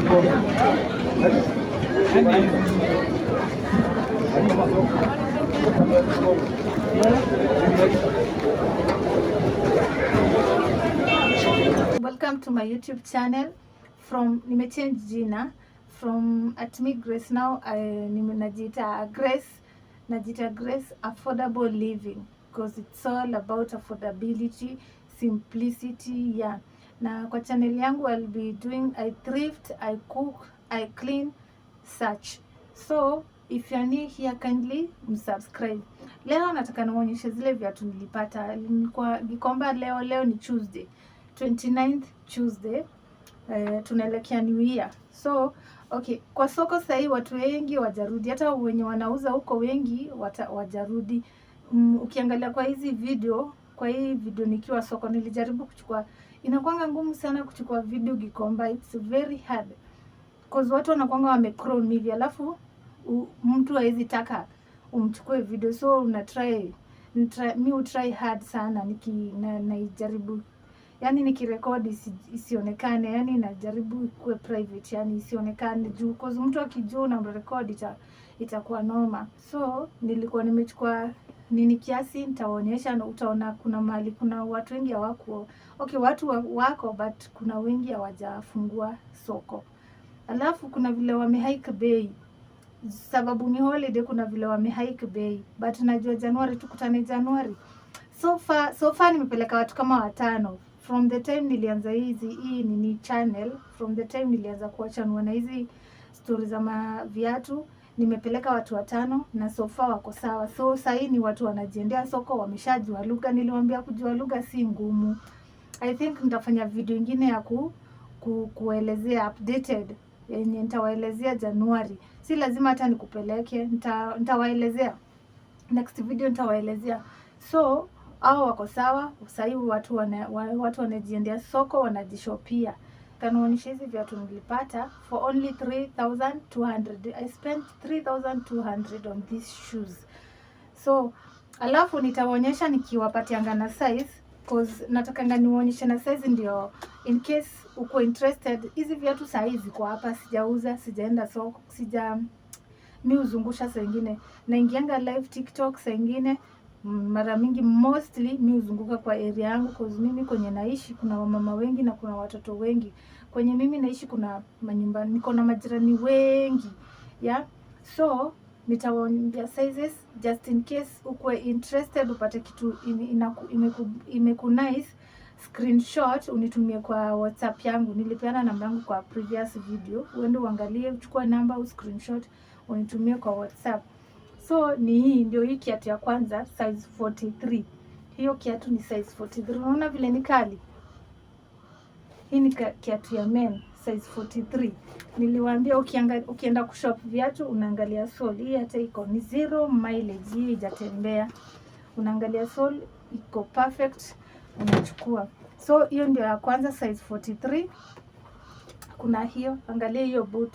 Welcome to my YouTube channel. Nimechange jina from @me Grace now. Najita Grace Affordable Living, because it's all about affordability, simplicity, yeah. Na kwa channel yangu I'll be doing, I thrift, I cook, I clean, such. So if you're new here, kindly msubscribe. Leo nataka nionyeshe zile viatu nilipata. Nilikuwa Gikomba leo ni Tuesday, 29th Tuesday. Tunaelekea New Year. So okay, kwa soko sahii watu wengi wajarudi, hata wenye wanauza huko wengi wajarudi. Ukiangalia kwa hii video nikiwa soko nilijaribu kuchukua, inakuanga ngumu sana kuchukua video Gikomba, it's very hard because watu wanakuanga wamecrown hivi, alafu mtu hawezi taka umchukue video, so try hard sana naijaribu, yani nikirekodi isionekane, yani najaribu kuwe private, yani isionekane juu, cause mtu akijua na mrekodi itakuwa noma. So nilikuwa nimechukua nini kiasi, nitaonyesha na utaona kuna mahali kuna watu wengi hawako. Okay, watu wako but kuna wengi hawajafungua soko. Alafu kuna vile wamehike bei, sababu ni holiday, kuna vile wamehike bei, but najua Januari tukutane Januari. So far nimepeleka watu kama 5 from the time nilianza hii nini channel, from the time nilianza kuachanua na hizi stories za viatu, nimepeleka watu 5 na so far wako sawa. So sasa ni watu wanajiendea soko, wameshajua lugha. Niliwaambia kujua lugha si ngumu. I think nitafanya video nyingine ya kuelezea updated, yenye nitawaelezea Januari. Si lazima hata nikupeleke, nitawaelezea next video, nitawaelezea. So hao wako sawa. Sasa watu wanajiendea soko, wanajishopia. Kanaonyesha hizi viatu nilipata for only 3,200. I spent 3,200 on these shoes. So alafu nitawaonyesha nikiwapatianga na size, cause natakanga niwaonyeshe na size ndio in case uko interested. Hizi viatu saa hizi ziko hapa, sijauza, sijaenda soko, mimi uzungusha saa nyingine naingianga live TikTok saa nyingine. Mara mingi mostly mimi uzunguka kwa area yangu, cause mimi kwenye naishi kuna wamama wengi na kuna watoto wengi. Kwenye mimi naishi kuna manyumba, niko na majirani wengi, yeah. So nitawaambia sizes just in case uko interested, upate kitu imeku nice, screenshot unitumie kwa WhatsApp yangu. Nilipeana namba yangu kwa previous video, uende uangalie, uchukue namba au screenshot unitumie kwa WhatsApp. So hii ndio hii kiatu ya kwanza, size 43. Hiyo kiatu ni size 43. Unaona vile ni kali? Hii ni kiatu ya men, size 43. Niliwaambia ukienda kushop viatu unaangalia sole. Hii hata iko ni 0 mileage, hii haijatembea. Unaangalia sole iko perfect, unachukua. So hiyo ndio ya kwanza, size 43. Kuna hiyo, angalia hiyo boot.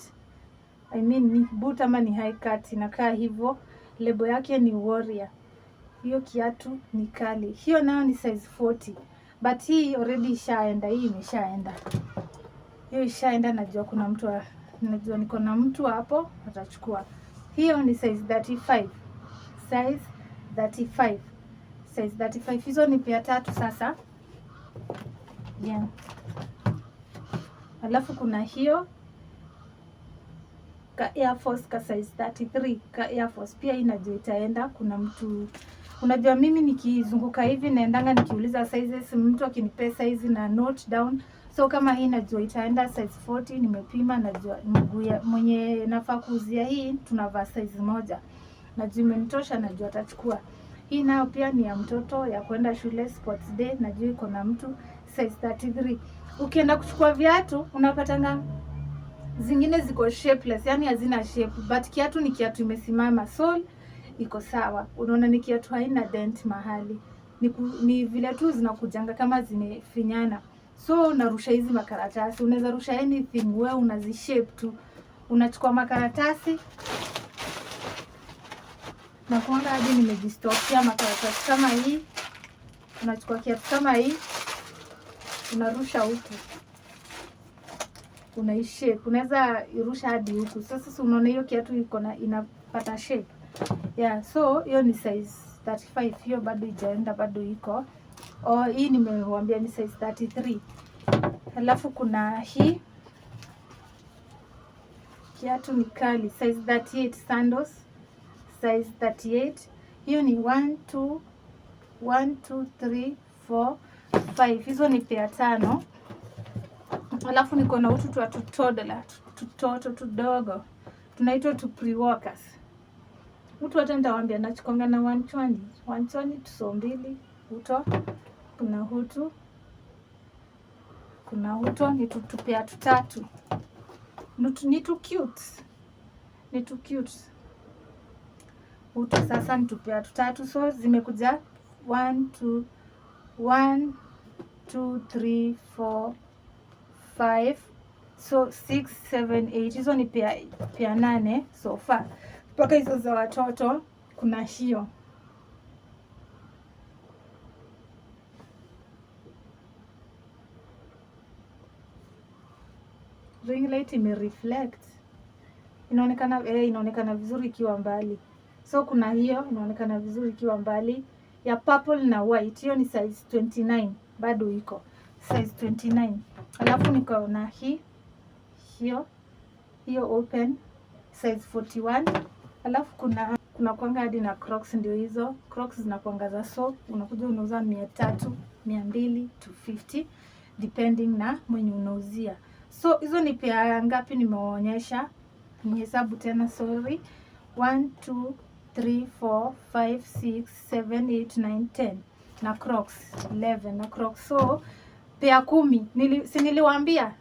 I mean ni boot ama ni high cut, inakaa hivyo. Lebo yake ni Warrior. Hiyo kiatu ni kali. Hiyo nayo ni size 40. But hii already ishaenda, hii imeshaenda. Hiyo ishaenda, najua niko na mtu hapo atachukua. Hiyo ni size 35. Size 35. Size 35. Hizo ni pia 3 sasa. Yeah. Alafu kuna hiyo ka Air Force ka size 33, ka Air Force pia inajua itaenda. Kuna mtu, unajua mimi nikizunguka hivi naendanga nikiuliza sizes, mtu akinipea size na note down. So kama hii najua itaenda size 40, nimepima, najua mwenye nafaa kuuzia hii tunavaa size moja, najua imenitosha, najua atachukua. Hii nayo pia ni ya mtoto, ya kwenda shule, sports day, najua iko na mtu, size 33. Ukienda kuchukua viatu unapatanga zingine ziko shapeless, yani hazina shape, but kiatu ni kiatu imesimama, sole iko sawa. Unaona ni kiatu haina dent mahali, ni vile tu zinakujanga kama zimefinyana. So unarusha hizi makaratasi, unaweza rusha anything, wewe unazishape tu. Unachukua makaratasi, na kuanga hadi nimejistockia makaratasi kama hii. Unachukua kiatu kama hii, unarusha huku. unaishape, unaweza irusha hadi huku. Sasa si unaona hiyo kiatu iko na inapata shape. Yeah, so hiyo ni size 35, hiyo bado ijaenda, bado iko. Hii nimewambia ni size 33. Alafu kuna hii kiatu ni kali, size 38 sandals, size 38. Hiyo ni 1 2 3 4 5. Hizo ni pair 5. Alafu niko na utu twa toddler, tutoto tudogo, tunaitwa tu pre-workers. Utu hata nitawaambia nachukonga na wanchwani tuso mbili uto. Kuna uto ni tutupea tutatu. Ni tu cute. Uto sasa ni tupea tutatu, so zimekuja 1 2 3 4 5, so 6 7 8. Hizo ni pair 8 so far. Mpaka hizo za watoto kuna hiyo. Ring light imereflect. Inaonekana vizuri ikiwa mbali. So kuna hiyo inaonekana vizuri ikiwa mbali. Ya purple na white, hiyo ni size 29, bado iko size 29. Alafu niko na hiyo open size 41. Alafu kuna kwanga hadi na Crocs, ndio hizo. Crocs zinakwanga za so unakuja unauza 300, 200 to 50 depending na mwenye unauzia. So hizo ni pair ngapi nimewaonyesha? Nihesabu tena, sorry. 1 2 3 4 5 6 7 8 9 10 na Crocs 11 na Crocs. So pair 10 niliwaambia.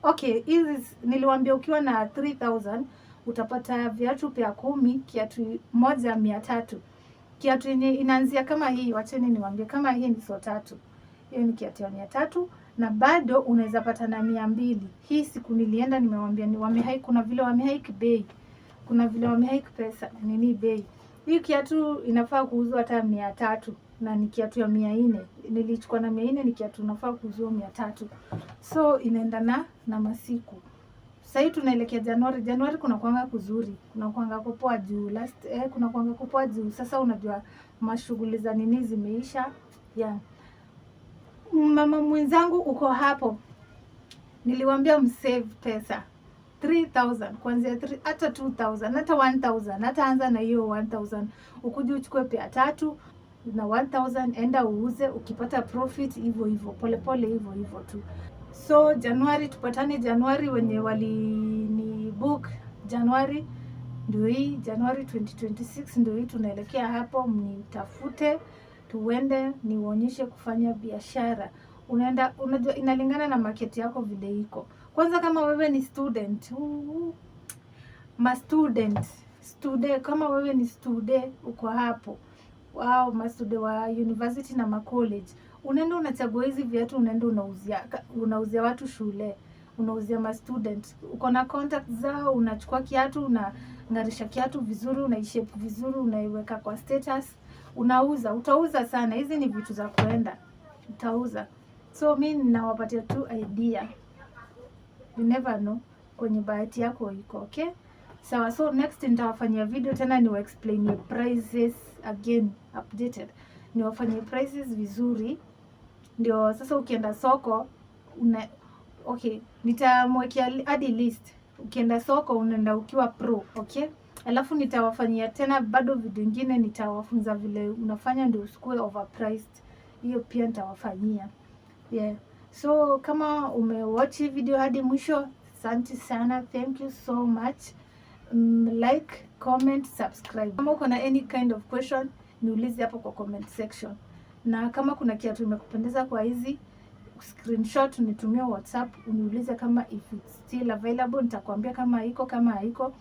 Okay, hizi niliwaambia ukiwa na 3000 utapata viatu pair 10, kiatu moja 300. Kiatu yenye inaanzia kama hii, wacheni niwaambie, kama hii ni so 3. Hiyo ni kiatu ya 300 na bado unaweza pata na 200. Hii siku nilienda nimewaambia ni wamehike, kuna vile wamehike bei. Kuna vile wamehike pesa bei. Hii kiatu inafaa kuuzwa hata 300 na ni kiatu ya 400. Nilichukua na 400, ni kiatu unafaa kuuzwa 300. So inaenda na masiku. Sasa tunaelekea Januari kuna kuanga kuzuri. Kuna kuanga kupoa juu kuna kuanga kupoa juu. Sasa unajua mashughuli za nini zimeisha. Yeah. Mama mwenzangu uko hapo. Niliwaambia msave pesa. 3000 kuanzia 3 hata 2000 hata 1000, hata anza na hiyo 1000. Ukuje uchukue pair 3 na 1000, enda uuze, ukipata profit hivyo pole hivyo tu. So Januari tupatane. Januari wenye walini book Januari ndio hii, Januari 2026 ndio hii, tunaelekea hapo. Mnitafute tuende niwaonyeshe kufanya biashara. Unajua inalingana na market yako vile iko. Kwanza kama wewe ni student, kama wewe ni student uko hapo, mastude wa university na ma college, unaenda unachagua hizi viatu, unaenda unauzia watu shule, unauzia ma student, uko na contact zao, unachukua kiatu, unangarisha kiatu vizuri, unaishape vizuri, unaiweka kwa status, utauza sana. Hizi ni vitu za kuenda utauza. So mimi ninawapatia tu idea. You never know kwenye bahati yako iko, okay? Sawa, so next nitawafanyia video tena ni explain your prices again updated. Niwafanyie prices vizuri. Ndio sasa ukienda soko okay, nitamwekea hadi list. Ukienda soko unaenda ukiwa pro, okay? Alafu nitawafanyia tena bado video nyingine, nitawafunza vile unafanya ndio usikue overpriced. Hiyo pia nitawafanyia. Yeah. So kama umewatch video hadi mwisho, asante sana, thank you so much. Like, comment, subscribe. Kama uko na any kind of question, niulize hapo kwa comment section. Na kama kuna kiatu imekupendeza kwa hizi, screenshot unitumie WhatsApp, uniulize kama if it's still available, nitakwambia kama iko kama haiko.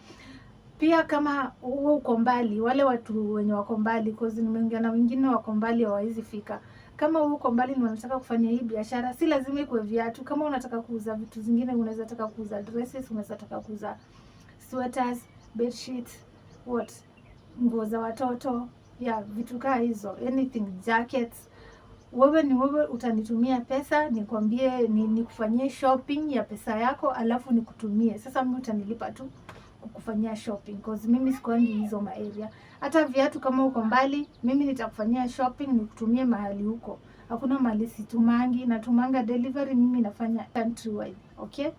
Pia kama uko mbali, wale watu wenye wako mbali, cause nimeongea na wengine wako mbali hawawezi fika. Kama uko mbali na unataka kufanya hii biashara, si lazima ikuwe viatu. Kama unataka kuuza vitu zingine, unaweza taka kuuza dresses, unaweza taka kuuza sweaters, bed sheets, nguo za watoto, vitu kama hizo, anything, jackets, wewe ni wewe, utanitumia pesa nikwambie nikufanyie shopping ya pesa yako, alafu nikutumie. Sasa mimi utanilipa tu kukufanyia shopping, cause mimi sikuangi hizo area. Hata viatu kama uko mbali, mimi nitakufanyia shopping nikutumie mahali huko. Hakuna mahali situmangi, natumanga delivery, mimi nafanya countrywide. Okay,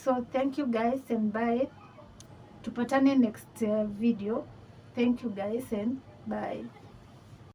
so thank you guys and bye. Tupatane next video. Thank you guys and bye.